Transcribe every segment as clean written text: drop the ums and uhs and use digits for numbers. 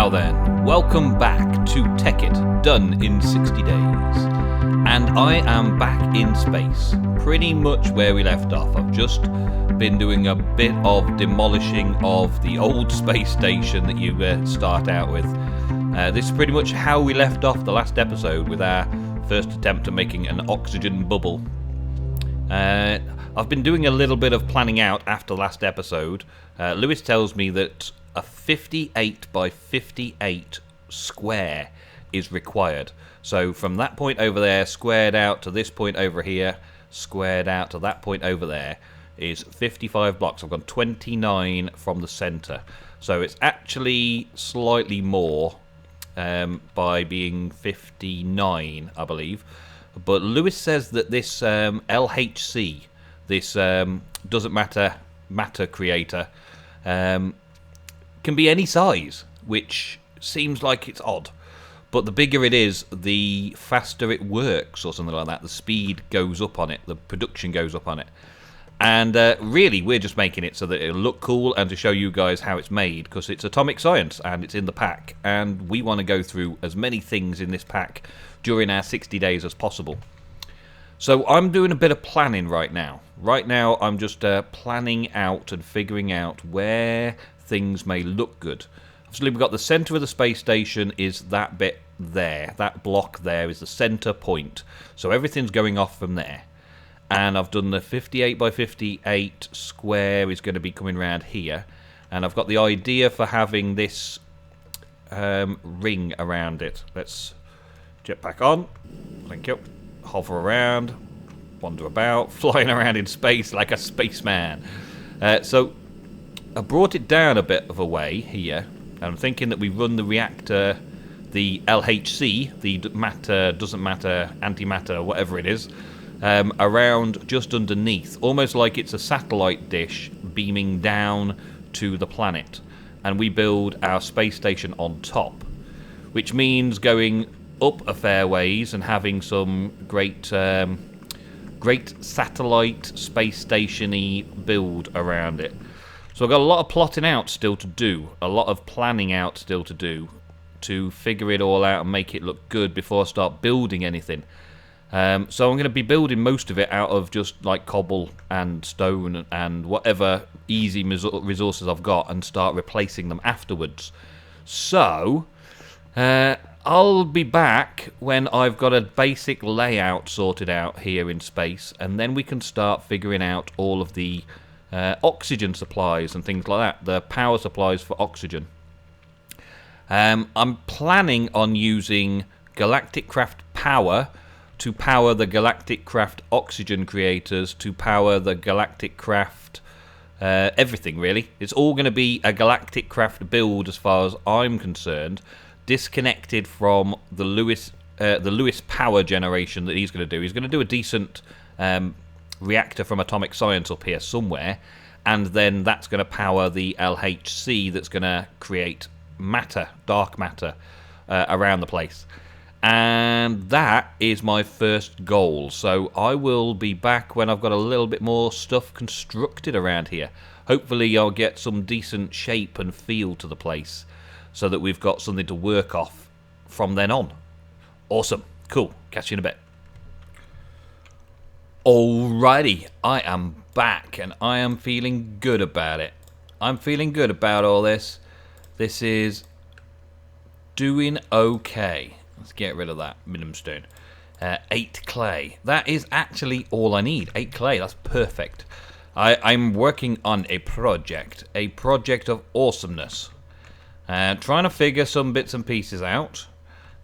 Now then, welcome back to Tekkit Done in 60 days. And I am back in space, pretty much where we left off. I've just been doing a bit of demolishing of the old space station that you start out with. This is pretty much how we left off the last episode with our first attempt at making an oxygen bubble. I've been doing a little bit of planning out after the last episode. Lewis tells me that a 58 by 58 square is required. So from that point over there, squared out to this point over here, squared out to that point over there, is 55 blocks. I've gone 29 from the centre. So it's actually slightly more by being 59, I believe. But Lewis says that this LHC, this doesn't matter creator, can be any size, which seems like it's odd. But the bigger it is, the faster it works, or something like that. The speed goes up on it, the production goes up on it. And really, we're just making it so that it'll look cool and to show you guys how it's made, because it's atomic science and it's in the pack. And we want to go through as many things in this pack during our 60 days as possible. So I'm doing a bit of planning right now. Right now, I'm just planning out and figuring out where things may look good. Obviously, we've got the centre of the space station is that bit there. That block there is the centre point. So everything's going off from there. And I've done the 58 by 58 square is going to be coming around here. And I've got the idea for having this ring around it. Let's jetpack on. Thank you. Hover around. Wander about. Flying around in space like a spaceman. So I brought it down a bit of a way here. I'm thinking that we run the reactor, the LHC, the matter, doesn't matter, antimatter, whatever it is, around just underneath, almost like it's a satellite dish beaming down to the planet. And we build our space station on top, which means going up a fair ways and having some great satellite space station-y build around it. So I've got a lot of plotting out still to do, a lot of planning out still to do, to figure it all out and make it look good before I start building anything. So I'm going to be building most of it out of just like cobble and stone and whatever easy resources I've got, and start replacing them afterwards. So I'll be back when I've got a basic layout sorted out here in space, and then we can start figuring out all of the oxygen supplies and things like that, the power supplies for oxygen. I'm planning on using Galactic Craft power to power the Galactic Craft oxygen creators, to power the Galactic Craft everything, really. It's all going to be a Galactic Craft build as far as I'm concerned, disconnected from the Lewis power generation that he's going to do. He's going to do a decent reactor from atomic science up here somewhere, and then that's going to power the LHC that's going to create matter, dark matter, around the place. And that is my first goal. So I will be back when I've got a little bit more stuff constructed around here. Hopefully I'll get some decent shape and feel to the place, so that we've got something to work off from then on. Awesome. Cool. Catch you in a bit. Alrighty, I am back and I am feeling good about it. I'm feeling good about all this. This is doing okay. Let's get rid of that minimum stone. 8 clay. That is actually all I need. 8 clay, that's perfect. I'm working on a project of awesomeness. Trying to figure some bits and pieces out.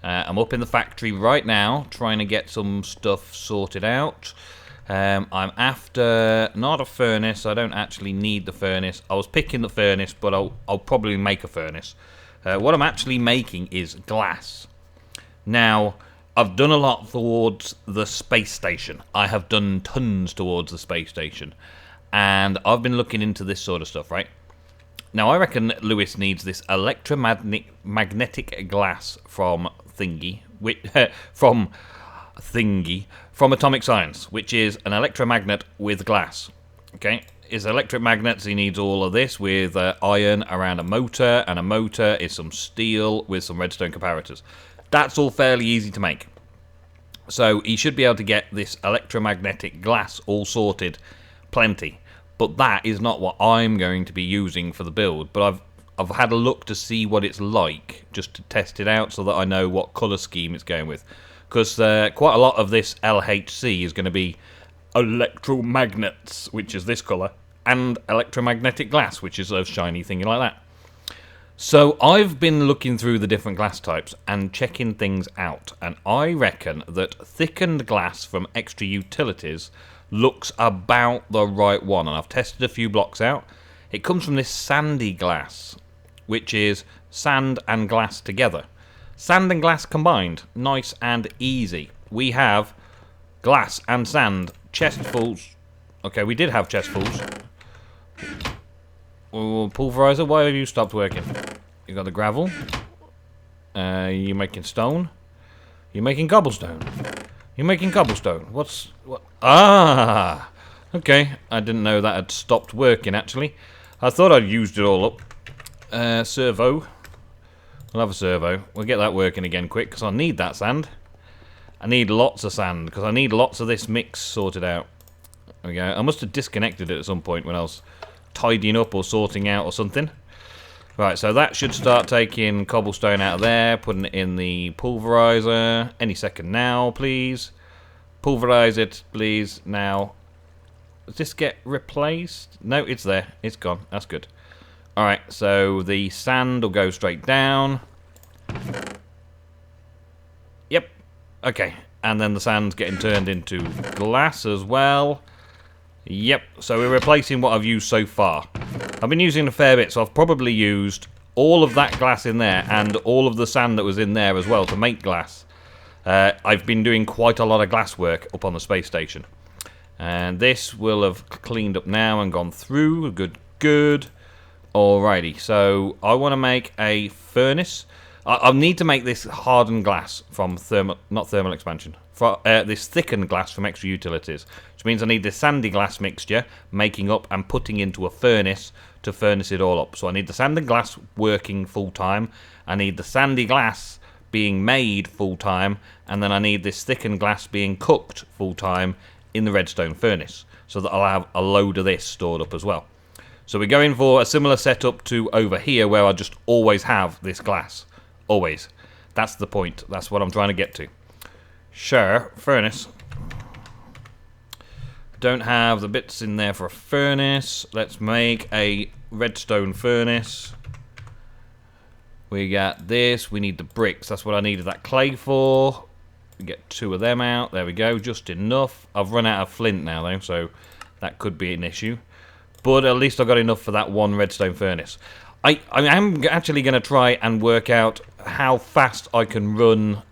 I'm up in the factory right now, trying to get some stuff sorted out. I'm after, not a furnace, I don't actually need the furnace. I was picking the furnace, but I'll probably make a furnace. What I'm actually making is glass. Now, I've done a lot towards the space station. I have done tons towards the space station. And I've been looking into this sort of stuff, right? Now, I reckon Lewis needs this electromagnetic glass from from atomic science, which is an electromagnet with glass. Okay, is electric magnets. He needs all of this with iron around a motor, and a motor is some steel with some redstone comparators. That's all fairly easy to make. So he should be able to get this electromagnetic glass all sorted plenty. But that is not what I'm going to be using for the build. But I've had a look to see what it's like, just to test it out so that I know what colour scheme it's going with. Because quite a lot of this LHC is going to be electromagnets, which is this colour, and electromagnetic glass, which is a shiny thingy like that. So I've been looking through the different glass types and checking things out, and I reckon that thickened glass from Extra Utilities looks about the right one, and I've tested a few blocks out. It comes from this sandy glass, which is sand and glass together. Sand and glass combined, nice and easy. We have glass and sand, chestfuls. Okay, we did have chestfuls. Pulverizer, why have you stopped working? You got the gravel. You're making stone. You're making cobblestone. You're making cobblestone. What? Ah! Okay, I didn't know that had stopped working, actually. I thought I'd used it all up. Servo. We'll have a servo. We'll get that working again quick, because I need that sand. I need lots of sand, because I need lots of this mix sorted out. There we go. I must have disconnected it at some point when I was tidying up or sorting out or something. Right, so that should start taking cobblestone out of there, putting it in the pulverizer. Any second now, please. Pulverize it, please, now. Does this get replaced? No, it's there. It's gone. That's good. Alright, so the sand will go straight down. Yep. Okay, and then the sand's getting turned into glass as well. Yep, so we're replacing what I've used so far. I've been using a fair bit, so I've probably used all of that glass in there and all of the sand that was in there as well to make glass. I've been doing quite a lot of glass work up on the space station. And this will have cleaned up now and gone through. Good. Alrighty, so I want to make a furnace. I'll need to make this hardened glass from not thermal expansion. For this thickened glass from Extra Utilities, which means I need this sandy glass mixture making up and putting into a furnace to furnace it all up. So I need the sand and glass working full time. I need the sandy glass being made full time, and then I need this thickened glass being cooked full time in the redstone furnace, so that I'll have a load of this stored up as well. So we're going for a similar setup to over here, where I just always have this glass. Always. That's the point. That's what I'm trying to get to. Sure, furnace. Don't have the bits in there for a furnace. Let's make a redstone furnace. We got this. We need the bricks. That's what I needed that clay for. We get 2 of them out. There we go. Just enough. I've run out of flint now, though, so that could be an issue. But at least I got enough for that one redstone furnace. I am actually going to try and work out how fast I can run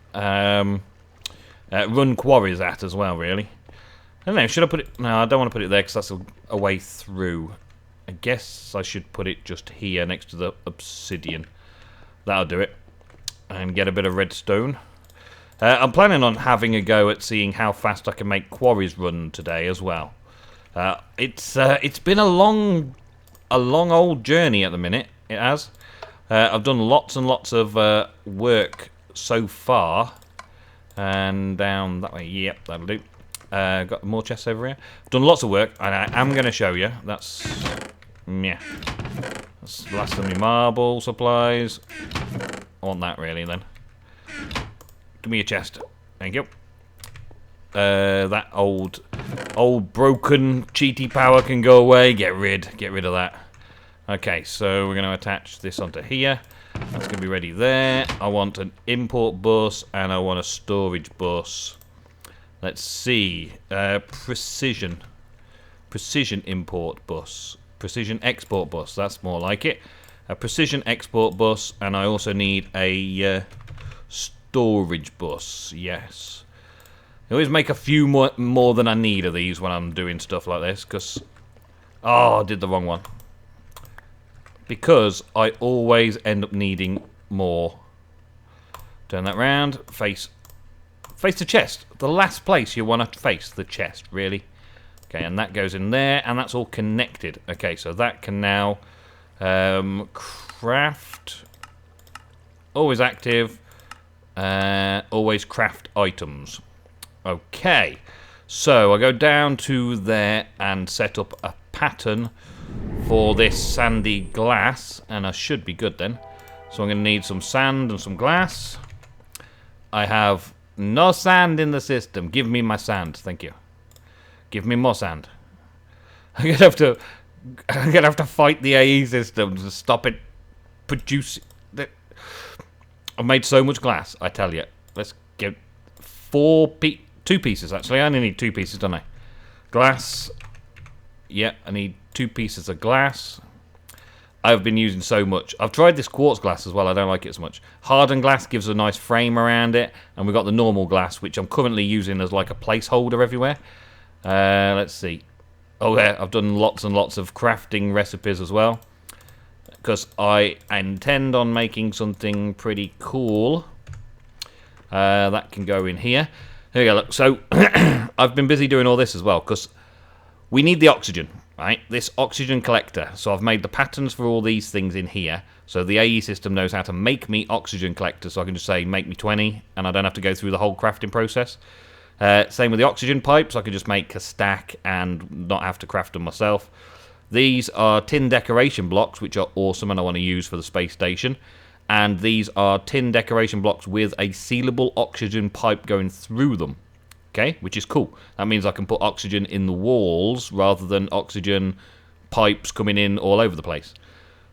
quarries at as well, really. I don't know, should I put it... No, I don't want to put it there because that's a way through. I guess I should put it just here next to the obsidian. That'll do it. And get a bit of redstone. I'm planning on having a go at seeing how fast I can make quarries run today as well. It's been a long old journey at the minute. It has. I've done lots and lots of work so far. And down that way. Yep, that'll do. Got more chests over here. Done lots of work, and I am going to show you. That's... yeah. That's the last of my marble supplies. I want that, really, then. Give me a chest. Thank you. That old broken cheaty power can go away. Get rid of that. Okay, so we're going to attach this onto here. That's going to be ready there. I want an import bus and I want a storage bus. Let's see. Precision import bus. Precision export bus. That's more like it. A precision export bus, and I also need a storage bus. Yes. I always make a few more than I need of these when I'm doing stuff like this, because... oh, I did the wrong one. Because I always end up needing more. Turn that round. Face the chest. The last place you want to face the chest, really. Okay, and that goes in there, and that's all connected. Okay, so that can now craft. Always active. Always craft items. Okay, so I go down to there and set up a pattern for this sandy glass, and I should be good then. So I'm going to need some sand and some glass. I have no sand in the system. Give me my sand, thank you. Give me more sand. I'm gonna have to fight the AE system to stop it producing. I've made so much glass, I tell you. Let's get 2 pieces actually. I only need 2 pieces, don't I? Glass. Yeah, I need 2 pieces of glass. I've been using so much. I've tried this quartz glass as well. I don't like it as much. Hardened glass gives a nice frame around it, and we've got the normal glass, which I'm currently using as like a placeholder everywhere. Let's see. Oh yeah, I've done lots and lots of crafting recipes as well, because I intend on making something pretty cool. That can go in here. There you go. Look, so I've been busy doing all this as well, because we need the oxygen. Right, this oxygen collector. So I've made the patterns for all these things in here. So the AE system knows how to make me oxygen collectors. So I can just say, make me 20, and I don't have to go through the whole crafting process. Same with the oxygen pipes. I can just make a stack and not have to craft them myself. These are tin decoration blocks, which are awesome, and I want to use for the space station. And these are tin decoration blocks with a sealable oxygen pipe going through them. Okay, which is cool. That means I can put oxygen in the walls rather than oxygen pipes coming in all over the place.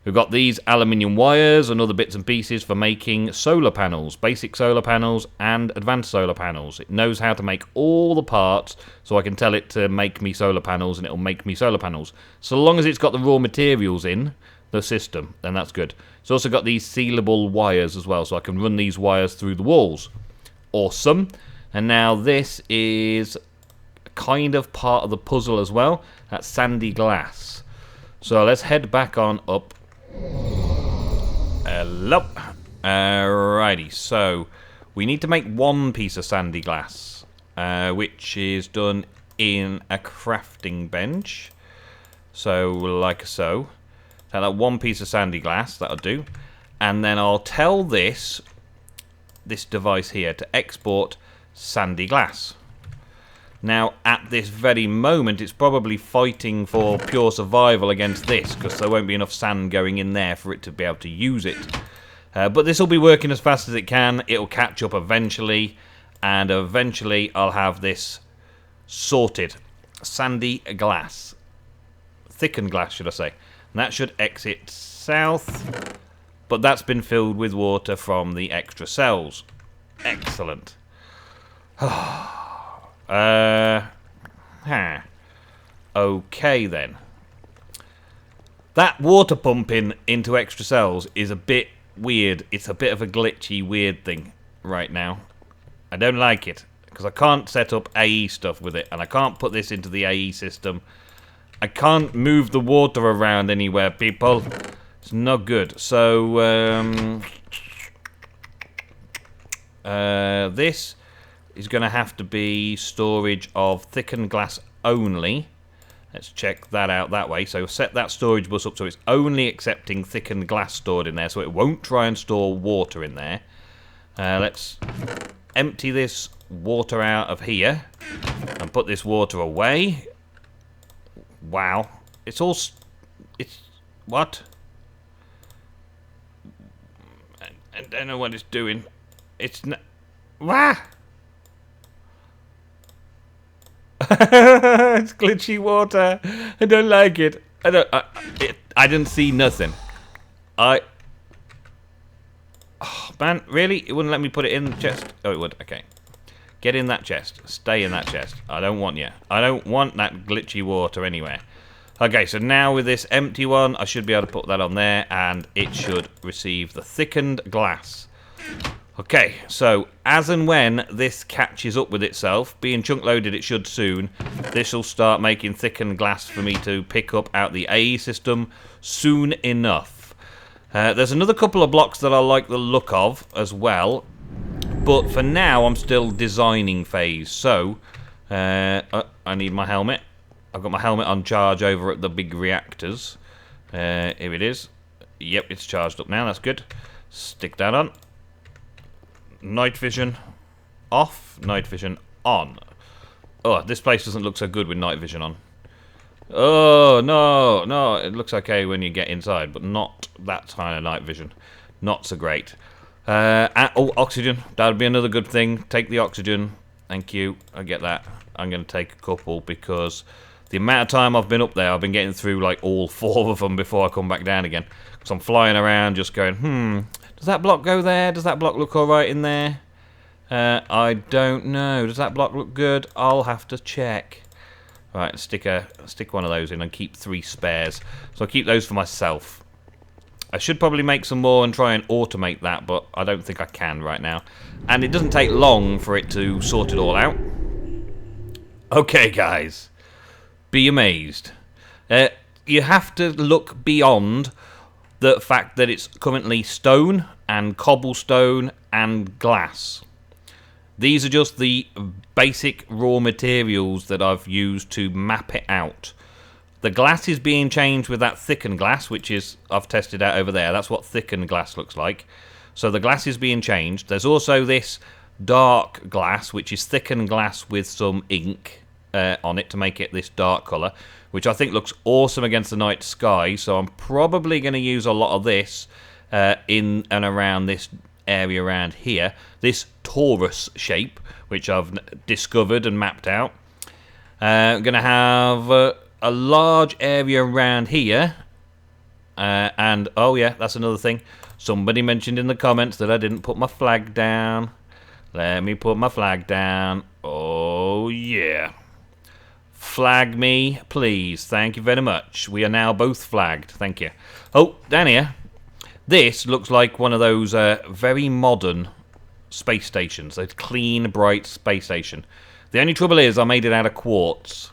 We've got these aluminium wires and other bits and pieces for making solar panels, basic solar panels and advanced solar panels. It knows how to make all the parts, so I can tell it to make me solar panels and it'll make me solar panels. So long as it's got the raw materials in the system, then that's good. It's also got these sealable wires as well, so I can run these wires through the walls. Awesome. And now this is kind of part of the puzzle as well. That's sandy glass. So let's head back on up. Hello. Alrighty, so we need to make 1 piece of sandy glass, which is done in a crafting bench. So like so. Take that 1 piece of sandy glass, that'll do. And then I'll tell this device here to export sandy glass. Now, at this very moment, it's probably fighting for pure survival against this, because there won't be enough sand going in there for it to be able to use it. But this will be working as fast as it can. It'll catch up eventually, and eventually I'll have this sorted. Sandy glass. Thickened glass, should I say. And that should exit south, but that's been filled with water from the extra cells. Excellent. Okay then. That water pumping into extra cells is a bit weird. It's a bit of a glitchy, weird thing right now. I don't like it, because I can't set up AE stuff with it, and I can't put this into the AE system. I can't move the water around anywhere, people. It's not good. So, this is going to have to be storage of thickened glass only. Let's check that out that way. So set that storage bus up so it's only accepting thickened glass stored in there, so it won't try and store water in there. Let's empty this water out of here and put this water away. Wow. It's what? I don't know what it's doing. It's not... Wah! It's glitchy water. I don't like it. I didn't see nothing. Oh man, really? It wouldn't let me put it in the chest. Oh, it would. Okay. Get in that chest. Stay in that chest. I don't want you. I don't want that glitchy water anywhere. Okay, so now with this empty one, I should be able to put that on there, and it should receive the thickened glass. Okay, so as and when this catches up with itself, being chunk loaded it should soon, this will start making thickened glass for me to pick up out the AE system soon enough. There's another couple of blocks that I like the look of as well, but for now I'm still designing phase, so I need my helmet. I've got my helmet on charge over at the big reactors. Here it is. Yep, it's charged up now. That's good. Stick that on. Night vision off. Night vision on. Oh, this place doesn't look so good with night vision on. Oh, no, no. It looks okay when you get inside, but not that kind of night vision. Not so great. Oh, oxygen. That would be another good thing. Take the oxygen. Thank you. I get that. I'm going to take a couple because the amount of time I've been up there, I've been getting through like all 4 of them before I come back down again. So I'm flying around just going, does that block go there? Does that block look alright in there? I don't know. Does that block look good? I'll have to check. Right, stick one of those in and keep 3 spares. So I'll keep those for myself. I should probably make some more and try and automate that, but I don't think I can right now. And it doesn't take long for it to sort it all out. Okay, guys. Be amazed. You have to look beyond the fact that it's currently stone and cobblestone and glass. These are just the basic raw materials that I've used to map it out. The glass is being changed with that thickened glass, which is I've tested out over there. That's what thickened glass looks like. So the glass is being changed. There's also this dark glass, which is thickened glass with some ink on it to make it this dark colour, which I think looks awesome against the night sky. So I'm probably going to use a lot of this in and around this area around here. This torus shape, which I've discovered and mapped out. I'm going to have a large area around here. And, oh yeah, that's another thing. Somebody mentioned in the comments that I didn't put my flag down. Let me put my flag down. Oh, yeah. Flag me, please. Thank you very much. We are now both flagged. Thank you. Oh, down here. This looks like one of those very modern space stations. A clean, bright space station. The only trouble is I made it out of quartz.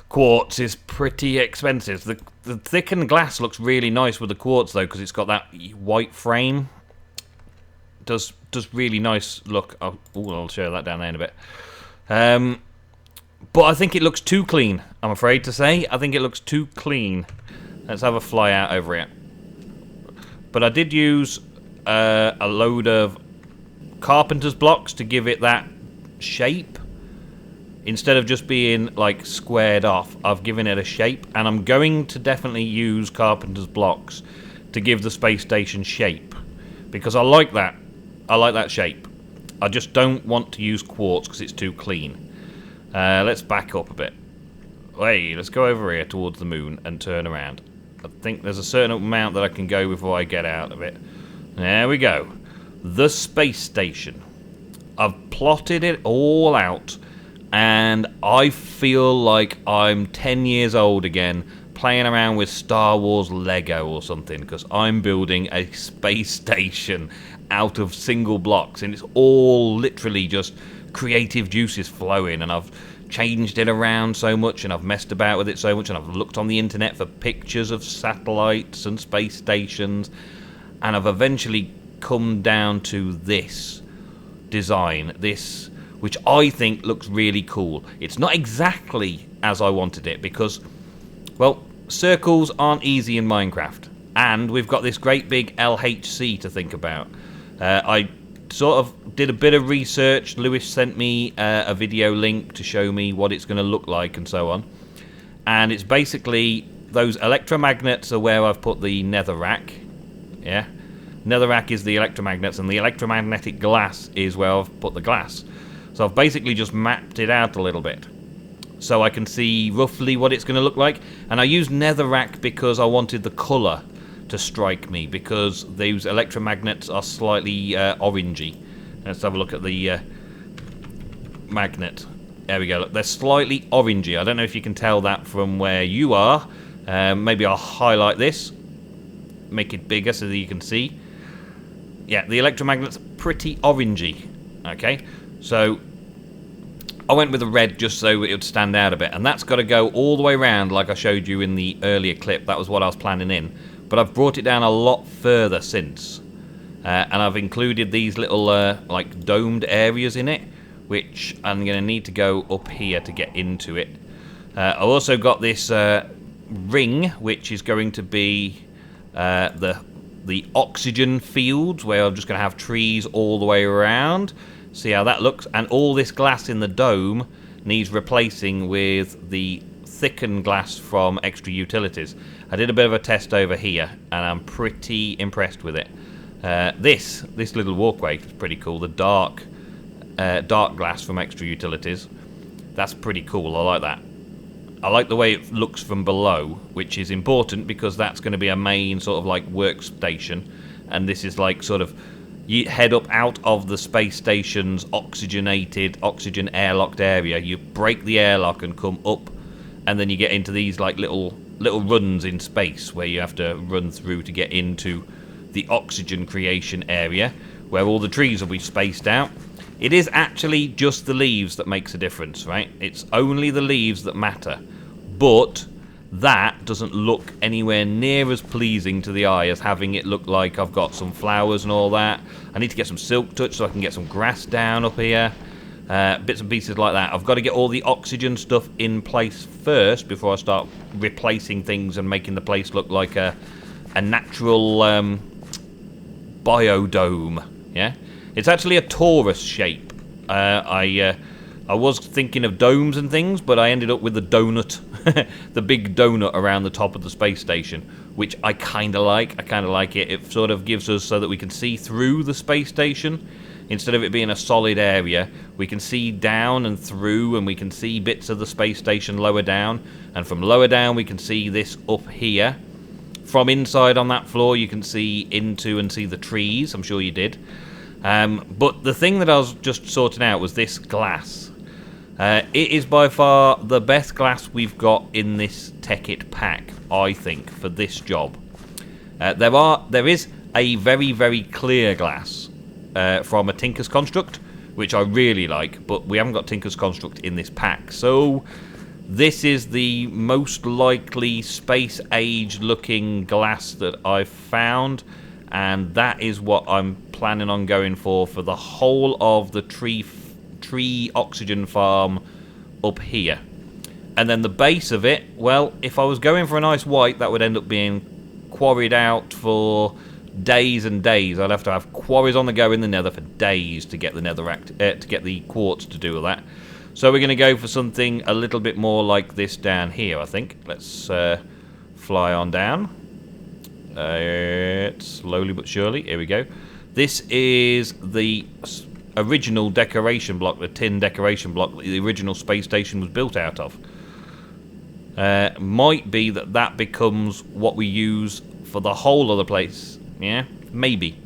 Quartz is pretty expensive. The thickened glass looks really nice with the quartz, though, because it's got that white frame. Does really nice look. Oh, I'll show that down there in a bit. But I think it looks too clean, I'm afraid to say. I think it looks too clean. Let's have a fly out over here. But I did use a load of carpenter's blocks to give it that shape. Instead of just being like squared off, I've given it a shape. And I'm going to definitely use carpenter's blocks to give the space station shape. Because I like that. I like that shape. I just don't want to use quartz because it's too clean. Let's back up a bit. Hey, let's go over here towards the moon and turn around. I think there's a certain amount that I can go before I get out of it. There we go. The space station. I've plotted it all out, and I feel like I'm 10 years old again, playing around with Star Wars Lego or something, because I'm building a space station out of single blocks, and it's all literally just creative juices flowing, and I've changed it around so much, and I've messed about with it so much, and I've looked on the internet for pictures of satellites and space stations, and I've eventually come down to this design, this, which I think looks really cool. It's not exactly as I wanted it, because, well, circles aren't easy in Minecraft, and we've got this great big LHC to think about. I sort of did a bit of research. Lewis sent me a video link to show me what it's going to look like and so on. And it's basically those electromagnets are where I've put the netherrack. Yeah, netherrack is the electromagnets, and the electromagnetic glass is where I've put the glass. So I've basically just mapped it out a little bit, so I can see roughly what it's going to look like. And I used netherrack because I wanted the colour to strike me, because those electromagnets are slightly orangey. Let's have a look at the magnet. There we go. Look, they're slightly orangey. I don't know if you can tell that from where you are. Maybe I'll highlight this, make it bigger so that you can see. Yeah, the electromagnet's pretty orangey. Okay, so I went with the red just so it would stand out a bit, and that's got to go all the way around like I showed you in the earlier clip. That was what I was planning in. But I've brought it down a lot further since. And I've included these little like domed areas in it, which I'm going to need to go up here to get into it. I've also got this ring, which is going to be the oxygen fields, where I'm just going to have trees all the way around. See how that looks? And all this glass in the dome needs replacing with the thickened glass from Extra Utilities. I did a bit of a test over here, and I'm pretty impressed with it. This little walkway is pretty cool. The dark glass from Extra Utilities. That's pretty cool. I like that. I like the way it looks from below, which is important because that's going to be a main sort of like workstation, and this is like sort of you head up out of the space station's oxygen airlocked area. You break the airlock and come up, and then you get into these like little runs in space where you have to run through to get into the oxygen creation area, where all the trees will be spaced out. It is actually just the leaves that makes a difference, right? It's only the leaves that matter. But that doesn't look anywhere near as pleasing to the eye as having it look like I've got some flowers and all that. I need to get some silk touch so I can get some grass down up here. Bits and pieces like that. I've got to get all the oxygen stuff in place first before I start replacing things and making the place look like a natural biodome. Yeah? It's actually a torus shape. I was thinking of domes and things, but I ended up with the donut, the big donut around the top of the space station, which I kind of like. I kind of like it. It sort of gives us so that we can see through the space station. Instead of it being a solid area, we can see down and through, and we can see bits of the space station lower down. And from lower down, we can see this up here. From inside on that floor, you can see into and see the trees. I'm sure you did. But the thing that I was just sorting out was this glass. It is by far the best glass we've got in this Tekkit pack, I think, for this job. There is a very, very clear glass from a Tinker's Construct, which I really like, but we haven't got Tinker's Construct in this pack. So this is the most likely space age looking glass that I've found, and that is what I'm planning on going for the whole of the tree oxygen farm up here. And then the base of it, well, if I was going for a nice white, that would end up being quarried out for days and days. I'd have to have quarries on the go in the nether for days to get the to get the quartz to do all that. So we're going to go for something a little bit more like this down here, I think. Let's fly on down. Slowly but surely. Here we go. This is the original decoration block, the tin decoration block that the original space station was built out of. Might be that becomes what we use for the whole of the place. Yeah, maybe.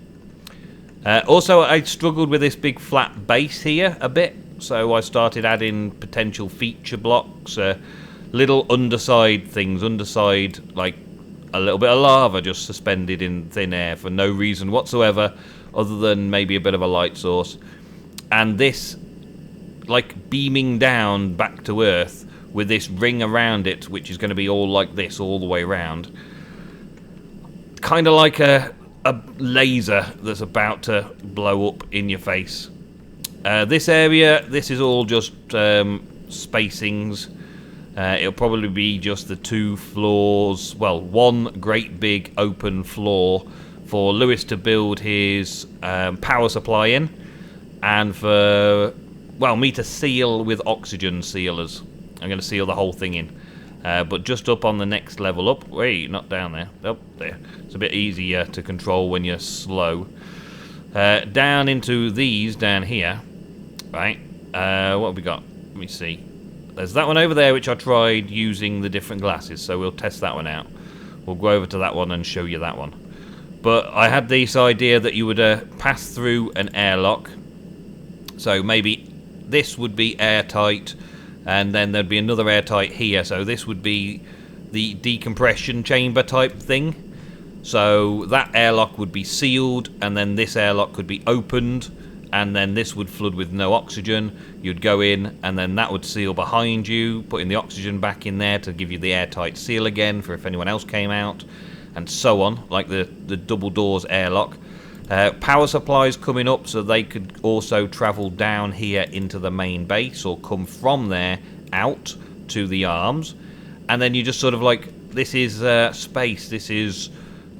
Also, I struggled with this big flat base here a bit, so I started adding potential feature blocks, little underside things, like a little bit of lava just suspended in thin air for no reason whatsoever, other than maybe a bit of a light source. And this, like, beaming down back to Earth with this ring around it, which is going to be all like this all the way around. Kind of like a laser that's about to blow up in your face. This area, this is all just spacings. It'll probably be just the 2 floors, well, one great big open floor for Lewis to build his power supply in, and for, well, me to seal with oxygen sealers. I'm going to seal the whole thing in. But just up on the next level up, wait, not down there, up there. It's a bit easier to control when you're slow. Down into these down here, right? What have we got? Let me see. There's that one over there which I tried using the different glasses, so we'll test that one out. We'll go over to that one and show you that one. But I had this idea that you would pass through an airlock. So maybe this would be airtight, and then there'd be another airtight here. So this would be the decompression chamber type thing. So that airlock would be sealed, and then this airlock could be opened, and then this would flood with no oxygen. You'd go in, and then that would seal behind you, putting the oxygen back in there to give you the airtight seal again for if anyone else came out, and so on, like the double doors airlock. Power supplies coming up, so they could also travel down here into the main base, or come from there out onto the arms, and then you just sort of like, this is space, this is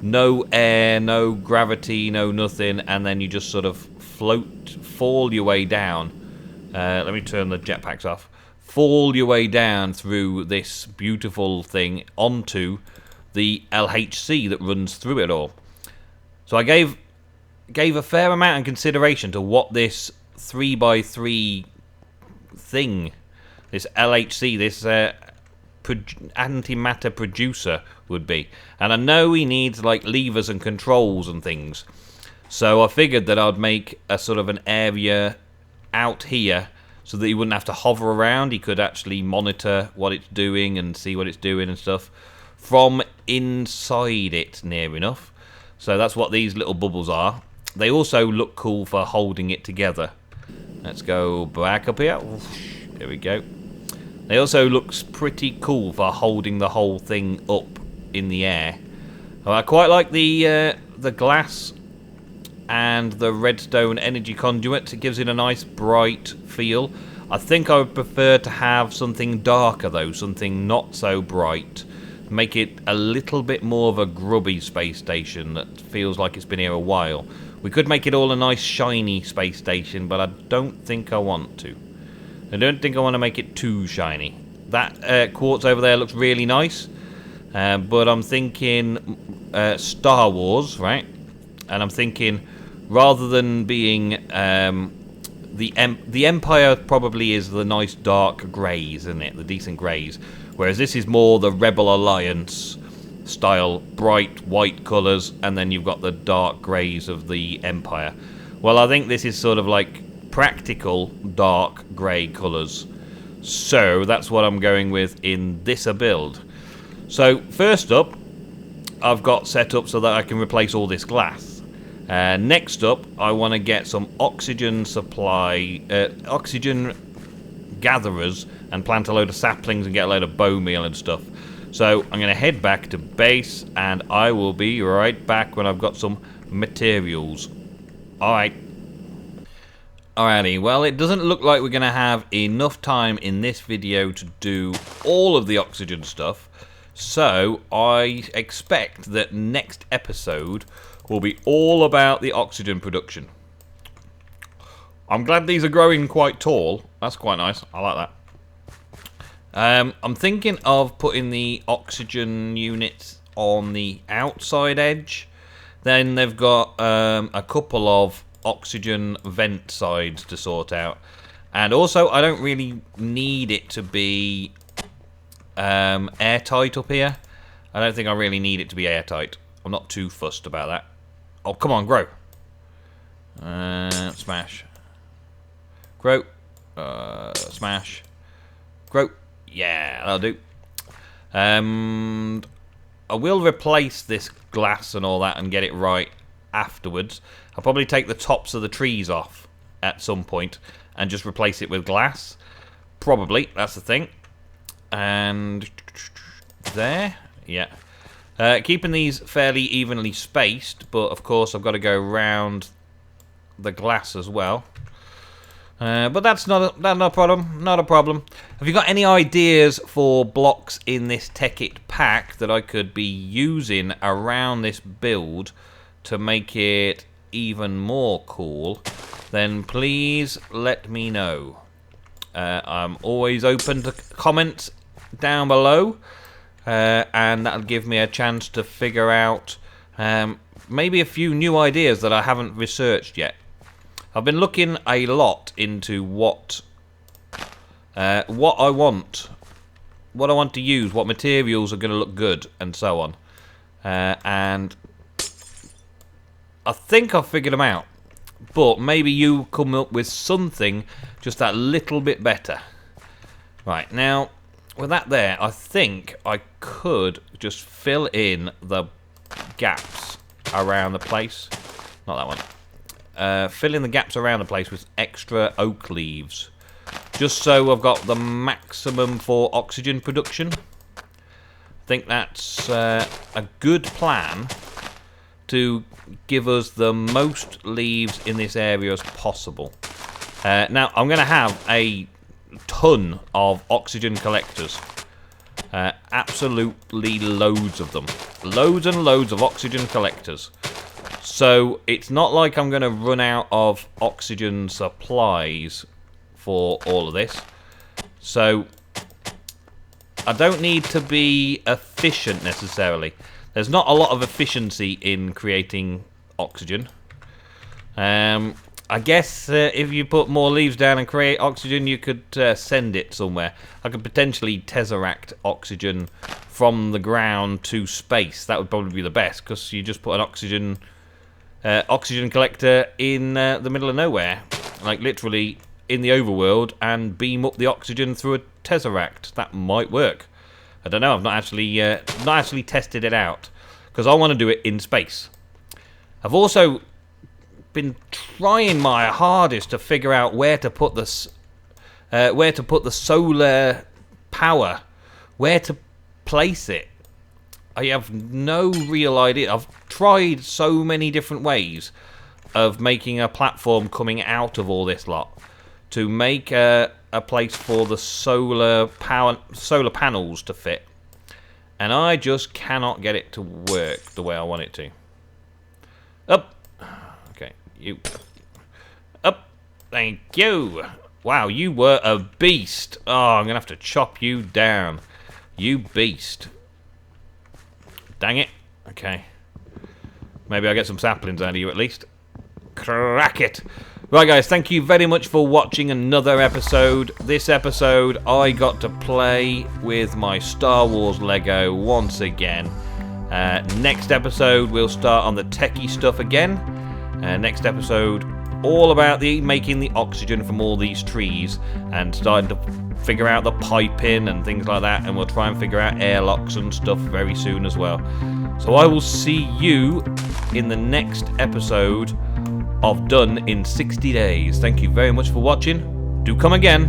no air, no gravity, no nothing, and then you just sort of fall your way down. Let me turn the jetpacks off. Fall your way down through this beautiful thing onto the LHC that runs through it all. So I gave a fair amount of consideration to what this 3x3 thing, this LHC, this antimatter producer would be. And I know he needs like levers and controls and things. So I figured that I'd make a sort of an area out here so that he wouldn't have to hover around. He could actually monitor what it's doing and see what it's doing and stuff from inside it near enough. So that's what these little bubbles are. They also look cool for holding it together. Let's go back up here. There we go. They also looks pretty cool for holding the whole thing up in the air. I quite like the glass and the redstone energy conduit. It gives it a nice bright feel. I think I would prefer to have something darker though, something not so bright. Make it a little bit more of a grubby space station that feels like it's been here a while. We could make it all a nice shiny space station, but I don't think I want to. I don't think I want to make it too shiny. That quartz over there looks really nice, but I'm thinking Star Wars, right? And I'm thinking, rather than being the Empire probably is the nice dark greys, isn't it? The decent greys. Whereas this is more the Rebel Alliance style, bright white colours, and then you've got the dark greys of the Empire. Well, I think this is sort of like practical dark grey colours. So that's what I'm going with in this build. So first up, I've got set up so that I can replace all this glass. Next up, I want to get some oxygen supply, oxygen gatherers, and plant a load of saplings and get a load of bone meal and stuff. So I'm going to head back to base, and I will be right back when I've got some materials. Alright. Alrighty, well, it doesn't look like we're going to have enough time in this video to do all of the oxygen stuff. So I expect that next episode will be all about the oxygen production. I'm glad these are growing quite tall. That's quite nice. I like that. I'm thinking of putting the oxygen units on the outside edge. Then they've got a couple of oxygen vent sides to sort out. And also, I don't really need it to be airtight up here. I don't think I really need it to be airtight. I'm not too fussed about that. Oh, come on, grow. Smash. Grow. Smash. Grow. Yeah, that'll do. I will replace this glass and all that and get it right afterwards. I'll probably take the tops of the trees off at some point and just replace it with glass. Probably, that's the thing. And there, yeah. Keeping these fairly evenly spaced, but of course I've got to go around the glass as well. But that's not a problem. Not a problem. Have you got any ideas for blocks in this Tekkit pack that I could be using around this build to make it even more cool? Then please let me know. I'm always open to comments down below, and that'll give me a chance to figure out maybe a few new ideas that I haven't researched yet. I've been looking a lot into what I want to use, what materials are going to look good, and so on. And I think I've figured them out. But maybe you come up with something just that little bit better. Right, now, with that there, I think I could just fill in the gaps around the place. Not that one. Fill in the gaps around the place with extra oak leaves. Just so I've got the maximum for oxygen production. I think that's a good plan to give us the most leaves in this area as possible. Now, I'm going to have a ton of oxygen collectors. Absolutely loads of them. Loads and loads of oxygen collectors. So it's not like I'm going to run out of oxygen supplies for all of this. So I don't need to be efficient necessarily. There's not a lot of efficiency in creating oxygen. I guess if you put more leaves down and create oxygen, you could send it somewhere. I could potentially tesseract oxygen from the ground to space. That would probably be the best, because you just put an oxygen collector in the middle of nowhere, like literally in the overworld, and beam up the oxygen through a tesseract. That might work. I don't know. I've not actually tested it out, because I want to do it in space. I've also been trying my hardest to figure out where to put the solar power, where to place it. I have no real idea. I've tried so many different ways of making a platform coming out of all this lot to make a place for the solar panels to fit, and I just cannot get it to work the way I want it to. Up. Okay, you. Up. Thank you. Wow, you were a beast. Oh, I'm going to have to chop you down. You beast. Dang it. Okay. Maybe I'll get some saplings out of you at least. Crack it. Right, guys, thank you very much for watching another episode. This episode, I got to play with my Star Wars Lego once again. Next episode, we'll start on the techie stuff again. Next episode, all about making the oxygen from all these trees and starting to figure out the piping and things like that. And we'll try and figure out airlocks and stuff very soon as well. So I will see you in the next episode of Done in 60 Days. Thank you very much for watching. Do come again.